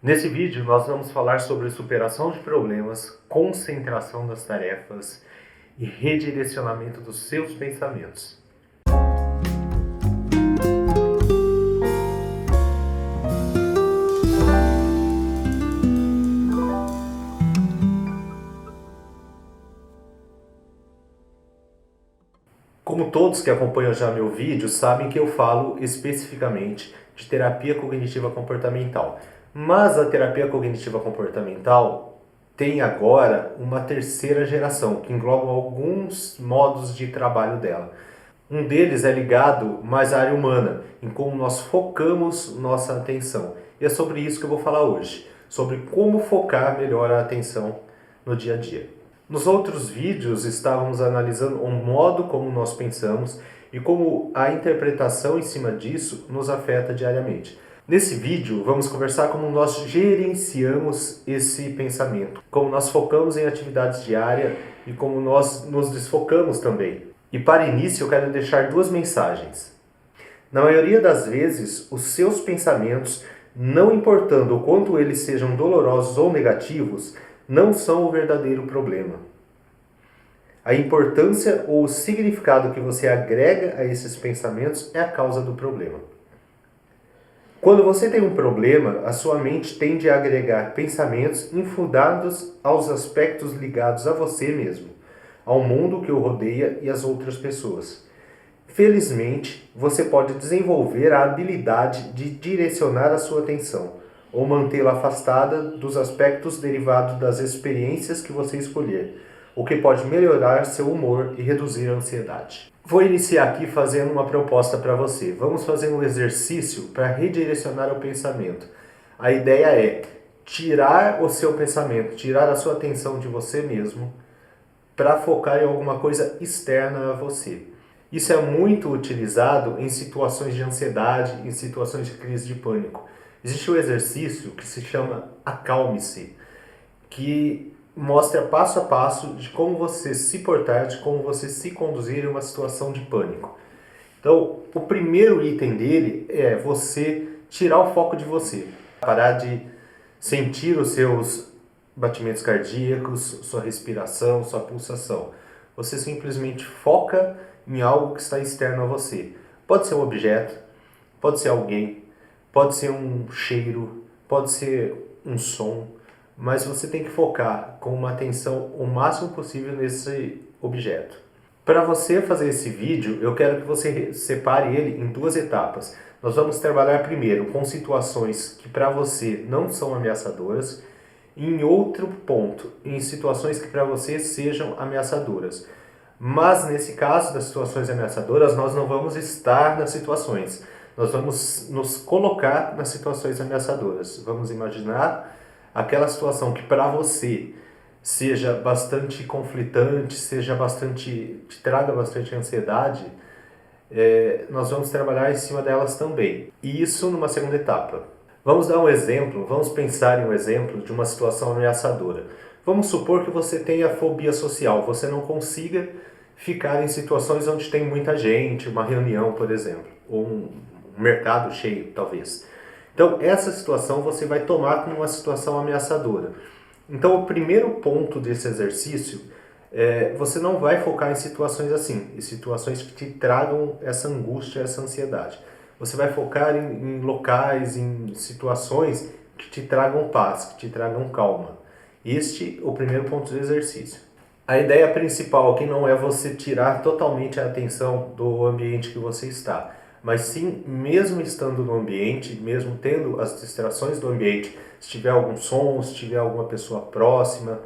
Nesse vídeo nós vamos falar sobre superação de problemas, concentração das tarefas e redirecionamento dos seus pensamentos. Como todos que acompanham já meu vídeo sabem que eu falo especificamente de terapia cognitiva comportamental. Mas a terapia cognitiva comportamental tem agora uma terceira geração, que engloba alguns modos de trabalho dela. Um deles é ligado mais à área humana, em como nós focamos nossa atenção. E é sobre isso que eu vou falar hoje, sobre como focar melhor a atenção no dia a dia. Nos outros vídeos estávamos analisando o modo como nós pensamos e como a interpretação em cima disso nos afeta diariamente. Nesse vídeo vamos conversar como nós gerenciamos esse pensamento, como nós focamos em atividades diárias e como nós nos desfocamos também. E para início eu quero deixar duas mensagens. Na maioria das vezes, os seus pensamentos, não importando o quanto eles sejam dolorosos ou negativos, não são o verdadeiro problema. A importância ou o significado que você agrega a esses pensamentos é a causa do problema. Quando você tem um problema, a sua mente tende a agregar pensamentos infundados aos aspectos ligados a você mesmo, ao mundo que o rodeia e às outras pessoas. Felizmente, você pode desenvolver a habilidade de direcionar a sua atenção ou mantê-la afastada dos aspectos derivados das experiências que você escolher, o que pode melhorar seu humor e reduzir a ansiedade. Vou iniciar aqui fazendo uma proposta para você. Vamos fazer um exercício para redirecionar o pensamento. A ideia é tirar o seu pensamento, tirar a sua atenção de você mesmo para focar em alguma coisa externa a você. Isso é muito utilizado em situações de ansiedade, em situações de crise de pânico. Existe um exercício que se chama Acalme-se, que mostra passo a passo de como você se portar, de como você se conduzir em uma situação de pânico. Então, o primeiro item dele é você tirar o foco de você, parar de sentir os seus batimentos cardíacos, sua respiração, sua pulsação. Você simplesmente foca em algo que está externo a você. Pode ser um objeto, pode ser alguém, pode ser um cheiro, pode ser um som, mas você tem que focar com uma atenção o máximo possível nesse objeto. Para você fazer esse vídeo, eu quero que você separe ele em duas etapas. Nós vamos trabalhar primeiro com situações que para você não são ameaçadoras, e em outro ponto, em situações que para você sejam ameaçadoras. Mas nesse caso das situações ameaçadoras, nós não vamos estar nas situações. Nós vamos nos colocar nas situações ameaçadoras. Vamos imaginar aquela situação que para você seja bastante conflitante, te traga bastante ansiedade, nós vamos trabalhar em cima delas também. E isso numa segunda etapa. Vamos dar um exemplo, vamos pensar em um exemplo de uma situação ameaçadora. Vamos supor que você tenha fobia social, você não consiga ficar em situações onde tem muita gente, uma reunião, por exemplo, ou um mercado cheio, talvez. Então, essa situação você vai tomar como uma situação ameaçadora. Então, o primeiro ponto desse exercício é você não vai focar em situações assim, em situações que te tragam essa angústia, essa ansiedade. Você vai focar em locais, em situações que te tragam paz, que te tragam calma. Este é o primeiro ponto do exercício. A ideia principal aqui não é você tirar totalmente a atenção do ambiente que você está, mas sim, mesmo estando no ambiente, mesmo tendo as distrações do ambiente, se tiver algum som, se tiver alguma pessoa próxima,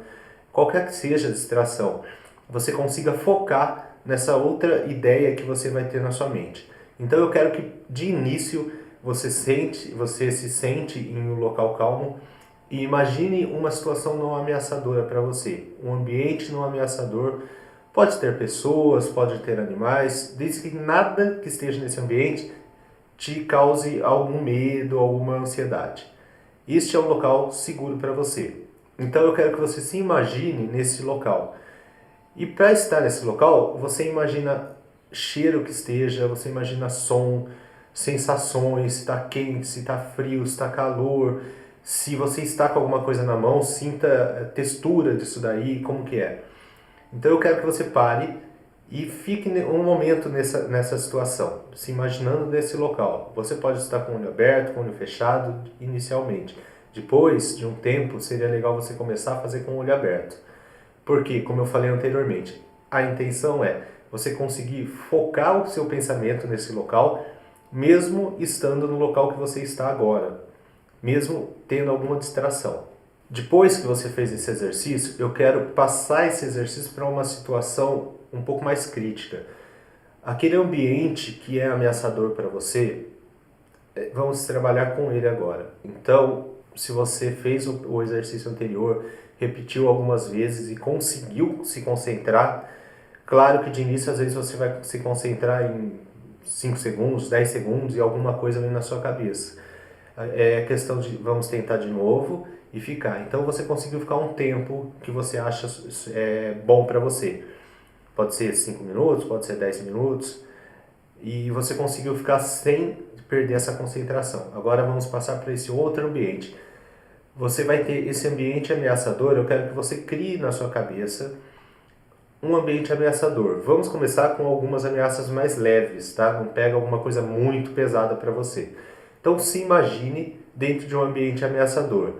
qualquer que seja a distração, você consiga focar nessa outra ideia que você vai ter na sua mente. Então eu quero que de início você se sente em um local calmo e imagine uma situação não ameaçadora para você, um ambiente não ameaçador. Pode ter pessoas, pode ter animais, desde que nada que esteja nesse ambiente te cause algum medo, alguma ansiedade. Este é um local seguro para você. Então eu quero que você se imagine nesse local. E para estar nesse local, você imagina cheiro que esteja, você imagina som, sensações, se está quente, se está frio, se está calor. Se você está com alguma coisa na mão, sinta a textura disso daí, como que é. Então eu quero que você pare e fique um momento nessa situação, se imaginando nesse local. Você pode estar com o olho aberto, com o olho fechado inicialmente. Depois de um tempo, seria legal você começar a fazer com o olho aberto. Porque, como eu falei anteriormente, a intenção é você conseguir focar o seu pensamento nesse local, mesmo estando no local que você está agora, mesmo tendo alguma distração. Depois que você fez esse exercício, eu quero passar esse exercício para uma situação um pouco mais crítica. Aquele ambiente que é ameaçador para você, vamos trabalhar com ele agora. Então, se você fez o exercício anterior, repetiu algumas vezes e conseguiu se concentrar, claro que de início às vezes você vai se concentrar em 5 segundos, 10 segundos e alguma coisa ali na sua cabeça. É questão de vamos tentar de novo e ficar. Então você conseguiu ficar um tempo que você acha bom para você. Pode ser 5 minutos, pode ser 10 minutos. E você conseguiu ficar sem perder essa concentração. Agora vamos passar para esse outro ambiente. Você vai ter esse ambiente ameaçador, eu quero que você crie na sua cabeça um ambiente ameaçador. Vamos começar com algumas ameaças mais leves, tá? Não pega alguma coisa muito pesada para você. Então se imagine dentro de um ambiente ameaçador.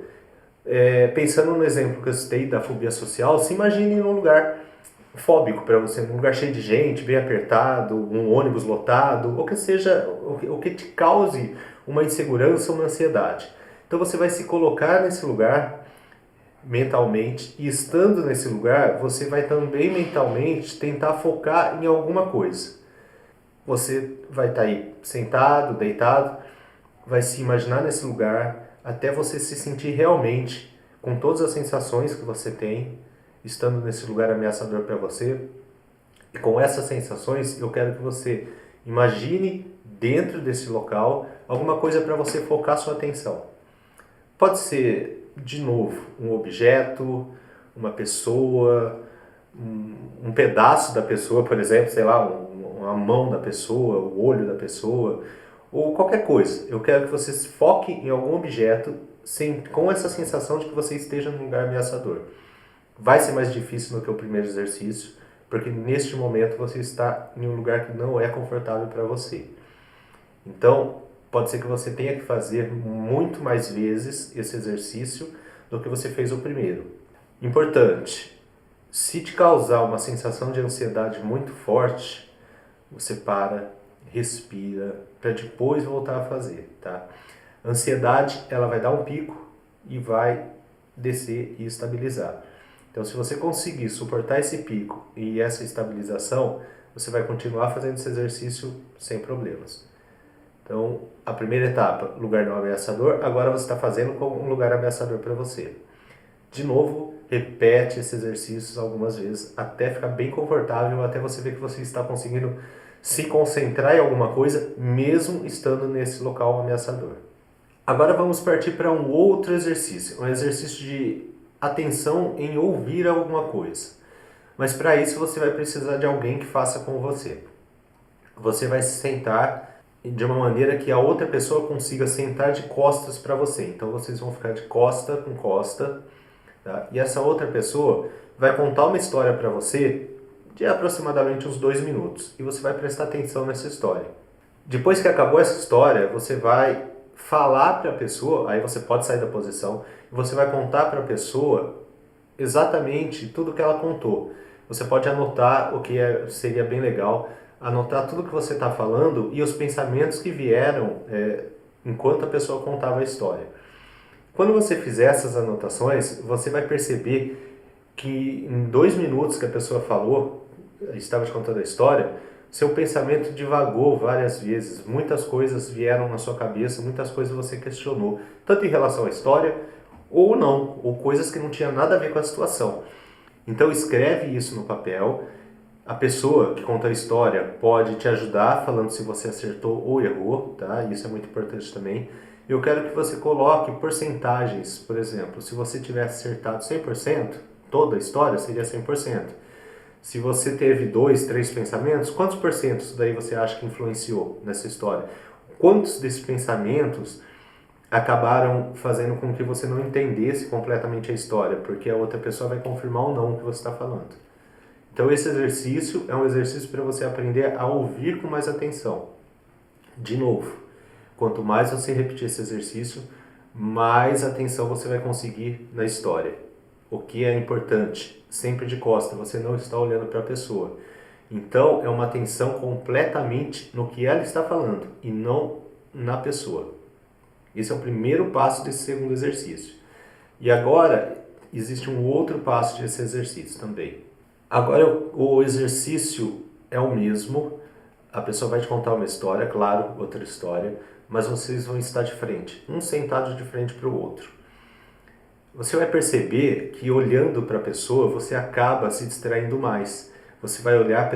Pensando no exemplo que eu citei da fobia social, se imagine num lugar fóbico para você, num lugar cheio de gente, bem apertado, um ônibus lotado, ou que seja, o que te cause uma insegurança ou uma ansiedade. Então você vai se colocar nesse lugar mentalmente e estando nesse lugar, você vai também mentalmente tentar focar em alguma coisa. Você vai estar aí sentado, deitado, vai se imaginar nesse lugar até você se sentir realmente com todas as sensações que você tem estando nesse lugar ameaçador para você. E com essas sensações, eu quero que você imagine dentro desse local alguma coisa para você focar sua atenção. Pode ser, de novo, um objeto, uma pessoa, um pedaço da pessoa, por exemplo, sei lá, a mão da pessoa, o olho da pessoa, ou qualquer coisa. Eu quero que você foque em algum objeto com essa sensação de que você esteja num lugar ameaçador. Vai ser mais difícil do que o primeiro exercício, porque neste momento você está em um lugar que não é confortável para você. Então, pode ser que você tenha que fazer muito mais vezes esse exercício do que você fez o primeiro. Importante, se te causar uma sensação de ansiedade muito forte, você para, respira, para depois voltar a fazer, tá? A ansiedade, ela vai dar um pico e vai descer e estabilizar. Então, se você conseguir suportar esse pico e essa estabilização, você vai continuar fazendo esse exercício sem problemas. Então, a primeira etapa, lugar não ameaçador, agora você está fazendo como um lugar ameaçador para você. De novo, repete esses exercícios algumas vezes até ficar bem confortável, até você ver que você está conseguindo se concentrar em alguma coisa, mesmo estando nesse local ameaçador. Agora vamos partir para um outro exercício, um exercício de atenção em ouvir alguma coisa. Mas para isso você vai precisar de alguém que faça com você. Você vai se sentar de uma maneira que a outra pessoa consiga sentar de costas para você. Então vocês vão ficar de costa com costa, tá? E essa outra pessoa vai contar uma história para você de aproximadamente uns 2 minutos. E você vai prestar atenção nessa história. Depois que acabou essa história, você vai falar para a pessoa, aí você pode sair da posição, e você vai contar para a pessoa exatamente tudo que ela contou. Você pode anotar o que seria bem legal, anotar tudo que você está falando e os pensamentos que vieram enquanto a pessoa contava a história. Quando você fizer essas anotações, você vai perceber que em 2 minutos que a pessoa falou, estava te contando a história, seu pensamento divagou várias vezes, muitas coisas vieram na sua cabeça, muitas coisas você questionou, tanto em relação à história ou não, ou coisas que não tinham nada a ver com a situação. Então escreve isso no papel. A pessoa que conta a história pode te ajudar falando se você acertou ou errou, tá? Isso é muito importante também. Eu quero que você coloque porcentagens, por exemplo, se você tivesse acertado 100%, toda a história seria 100%. Se você teve 2, 3 pensamentos, quantos por cento daí você acha que influenciou nessa história? Quantos desses pensamentos acabaram fazendo com que você não entendesse completamente a história, porque a outra pessoa vai confirmar ou não o que você está falando. Então esse exercício é um exercício para você aprender a ouvir com mais atenção. De novo, quanto mais você repetir esse exercício, mais atenção você vai conseguir na história. O que é importante, sempre de costa, você não está olhando para a pessoa. Então é uma atenção completamente no que ela está falando e não na pessoa. Esse é o primeiro passo desse segundo exercício. E agora existe um outro passo desse exercício também. Agora o exercício é o mesmo. A pessoa vai te contar uma história, claro, outra história, mas vocês vão estar de frente, um sentado de frente para o outro. Você vai perceber que olhando para a pessoa, você acaba se distraindo mais. Você vai olhar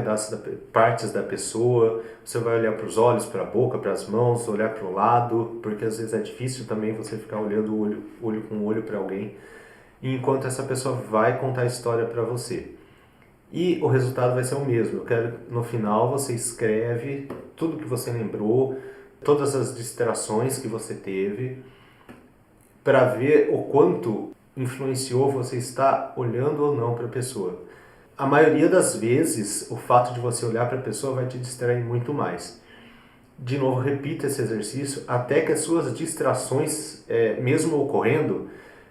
partes da pessoa, você vai olhar para os olhos, para a boca, para as mãos, olhar para o lado, porque às vezes é difícil também você ficar olhando olho com olho para alguém, enquanto essa pessoa vai contar a história para você. E o resultado vai ser o mesmo. Eu quero, no final, você escreve tudo que você lembrou, todas as distrações que você teve, para ver o quanto influenciou você estar olhando ou não para a pessoa. A maioria das vezes, o fato de você olhar para a pessoa vai te distrair muito mais. De novo, repita esse exercício até que as suas distrações, mesmo ocorrendo,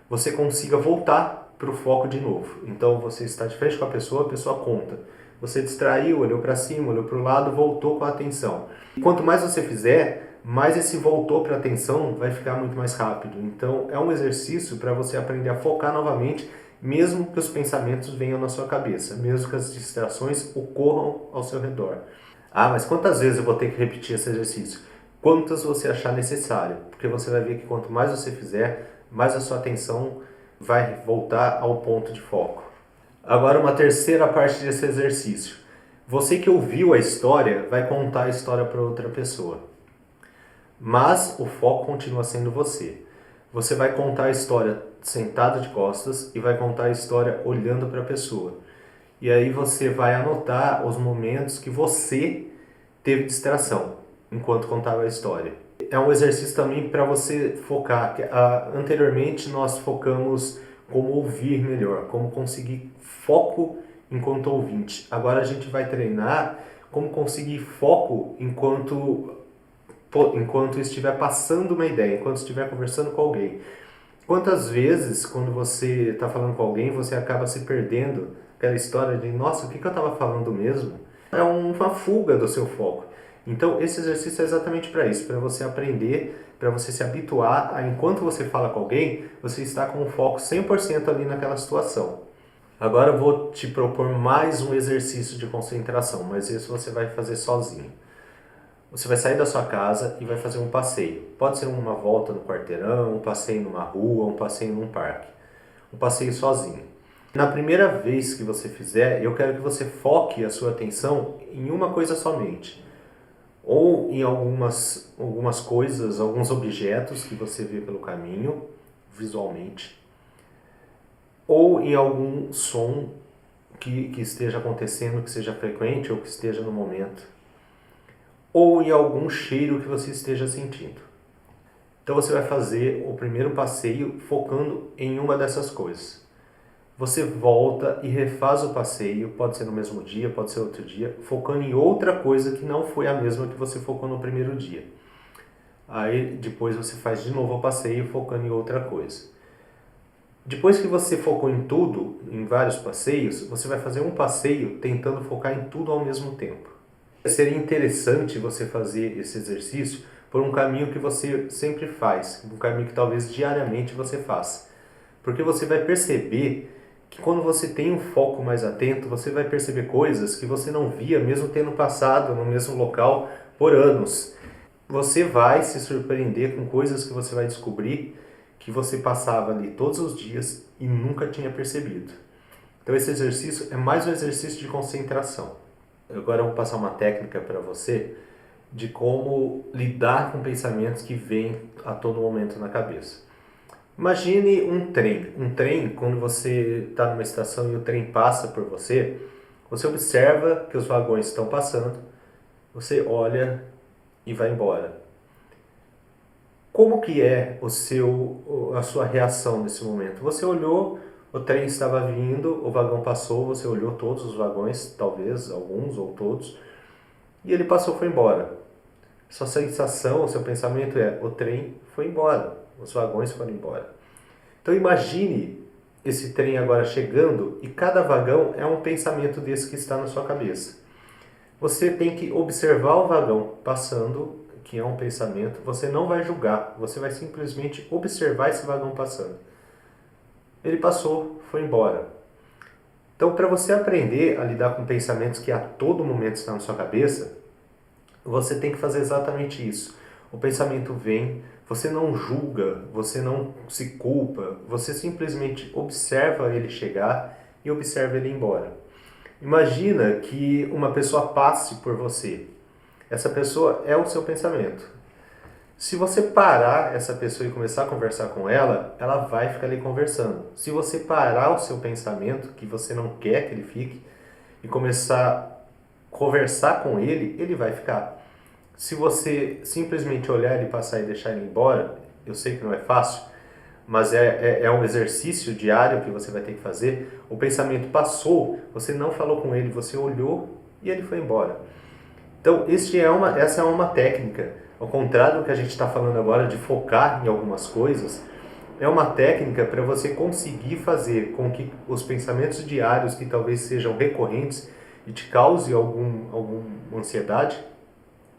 você consiga voltar para o foco de novo. Então você está de frente com a pessoa conta. Você distraiu, olhou para cima, olhou para o lado, voltou com a atenção. E quanto mais você fizer, mais esse voltou para a atenção vai ficar muito mais rápido. Então é um exercício para você aprender a focar novamente, mesmo que os pensamentos venham na sua cabeça, mesmo que as distrações ocorram ao seu redor. Ah, mas quantas vezes eu vou ter que repetir esse exercício? Quantas você achar necessário, porque você vai ver que quanto mais você fizer, mais a sua atenção vai voltar ao ponto de foco. Agora uma terceira parte desse exercício. Você que ouviu a história vai contar a história para outra pessoa. Mas o foco continua sendo você. Você vai contar a história sentado de costas e vai contar a história olhando para a pessoa. E aí você vai anotar os momentos que você teve distração enquanto contava a história. É um exercício também para você focar. Anteriormente nós focamos como ouvir melhor, como conseguir foco enquanto ouvinte. Agora a gente vai treinar como conseguir foco enquanto estiver passando uma ideia, enquanto estiver conversando com alguém. Quantas vezes, quando você está falando com alguém, você acaba se perdendo aquela história de, nossa, o que eu estava falando mesmo? É uma fuga do seu foco. Então, esse exercício é exatamente para isso, para você aprender, para você se habituar a, enquanto você fala com alguém, você está com o foco 100% ali naquela situação. Agora eu vou te propor mais um exercício de concentração, mas isso você vai fazer sozinho. Você vai sair da sua casa e vai fazer um passeio. Pode ser uma volta no quarteirão, um passeio numa rua, um passeio num parque. Um passeio sozinho. Na primeira vez que você fizer, eu quero que você foque a sua atenção em uma coisa somente. Ou em algumas coisas, alguns objetos que você vê pelo caminho, visualmente. Ou em algum som que esteja acontecendo, que seja frequente ou que esteja no momento. Ou em algum cheiro que você esteja sentindo. Então você vai fazer o primeiro passeio focando em uma dessas coisas. Você volta e refaz o passeio, pode ser no mesmo dia, pode ser outro dia, focando em outra coisa que não foi a mesma que você focou no primeiro dia. Aí depois você faz de novo o passeio focando em outra coisa. Depois que você focou em tudo, em vários passeios, você vai fazer um passeio tentando focar em tudo ao mesmo tempo. Seria interessante você fazer esse exercício por um caminho que você sempre faz, um caminho que talvez diariamente você faça. Porque você vai perceber que quando você tem um foco mais atento, você vai perceber coisas que você não via mesmo tendo passado no mesmo local por anos. Você vai se surpreender com coisas que você vai descobrir que você passava ali todos os dias e nunca tinha percebido. Então esse exercício é mais um exercício de concentração. Agora eu vou passar uma técnica para você de como lidar com pensamentos que vêm a todo momento na cabeça. Imagine um trem. Um trem, quando você está numa estação e o trem passa por você, você observa que os vagões estão passando, você olha e vai embora. Como que é a sua reação nesse momento? Você olhou, o trem estava vindo, o vagão passou, você olhou todos os vagões, talvez alguns ou todos, e ele passou, foi embora. Sua sensação, o seu pensamento é: o trem foi embora, os vagões foram embora. Então imagine esse trem agora chegando e cada vagão é um pensamento desse que está na sua cabeça. Você tem que observar o vagão passando, que é um pensamento. Você não vai julgar, você vai simplesmente observar esse vagão passando. Ele passou, foi embora. Então, para você aprender a lidar com pensamentos que a todo momento estão na sua cabeça, você tem que fazer exatamente isso. O pensamento vem, você não julga, você não se culpa, você simplesmente observa ele chegar e observa ele ir embora. Imagina que uma pessoa passe por você. Essa pessoa é o seu pensamento. Se você parar essa pessoa e começar a conversar com ela, ela vai ficar ali conversando. Se você parar o seu pensamento, que você não quer que ele fique, e começar a conversar com ele, ele vai ficar. Se você simplesmente olhar ele passar e deixar ele embora, eu sei que não é fácil, mas é um exercício diário que você vai ter que fazer. O pensamento passou, você não falou com ele, você olhou e ele foi embora. Então, essa é uma técnica. Ao contrário do que a gente está falando agora de focar em algumas coisas, é uma técnica para você conseguir fazer com que os pensamentos diários, que talvez sejam recorrentes e te causem alguma ansiedade,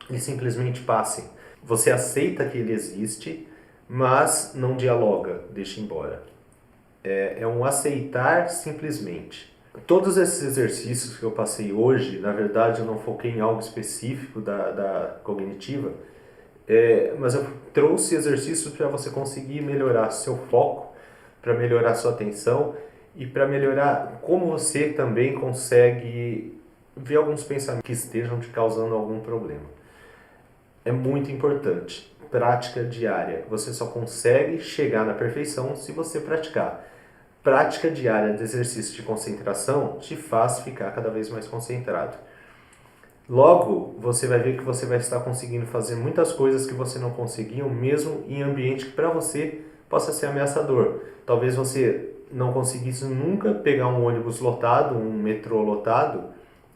eles simplesmente passem. Você aceita que ele existe, mas não dialoga, deixa embora. É um aceitar simplesmente. Todos esses exercícios que eu passei hoje, na verdade eu não foquei em algo específico da cognitiva, mas eu trouxe exercícios para você conseguir melhorar seu foco, para melhorar sua atenção e para melhorar como você também consegue ver alguns pensamentos que estejam te causando algum problema. É muito importante. Prática diária. Você só consegue chegar na perfeição se você praticar. Prática diária de exercício de concentração te faz ficar cada vez mais concentrado. Logo, você vai ver que você vai estar conseguindo fazer muitas coisas que você não conseguia, mesmo em ambiente que para você possa ser ameaçador. Talvez você não conseguisse nunca pegar um ônibus lotado, um metrô lotado,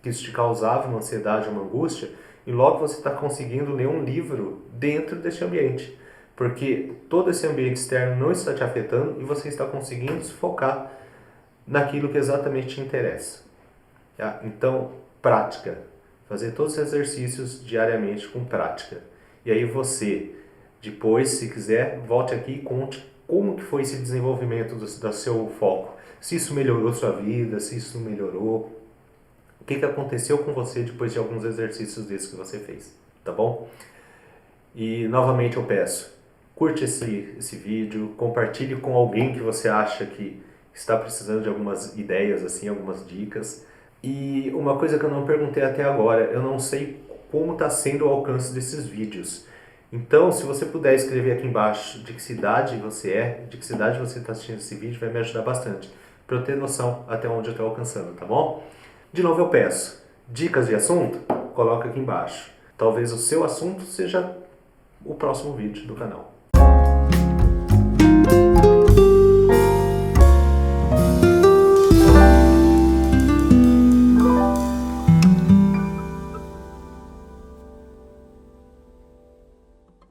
que isso te causava uma ansiedade, uma angústia, e logo você está conseguindo ler um livro dentro desse ambiente, porque todo esse ambiente externo não está te afetando e você está conseguindo se focar naquilo que exatamente te interessa. Tá? Então, prática. Fazer todos os exercícios diariamente com prática. E aí você, depois, se quiser, volte aqui e conte como que foi esse desenvolvimento do seu foco. Se isso melhorou sua vida, se isso não melhorou. O que aconteceu com você depois de alguns exercícios desses que você fez, tá bom? E novamente eu peço, curte esse vídeo, compartilhe com alguém que você acha que está precisando de algumas ideias, assim, algumas dicas. E uma coisa que eu não perguntei até agora, eu não sei como está sendo o alcance desses vídeos. Então, se você puder escrever aqui embaixo de que cidade você é, de que cidade você está assistindo esse vídeo, vai me ajudar bastante, para eu ter noção até onde eu estou alcançando, tá bom? De novo eu peço, dicas de assunto? Coloca aqui embaixo. Talvez o seu assunto seja o próximo vídeo do canal.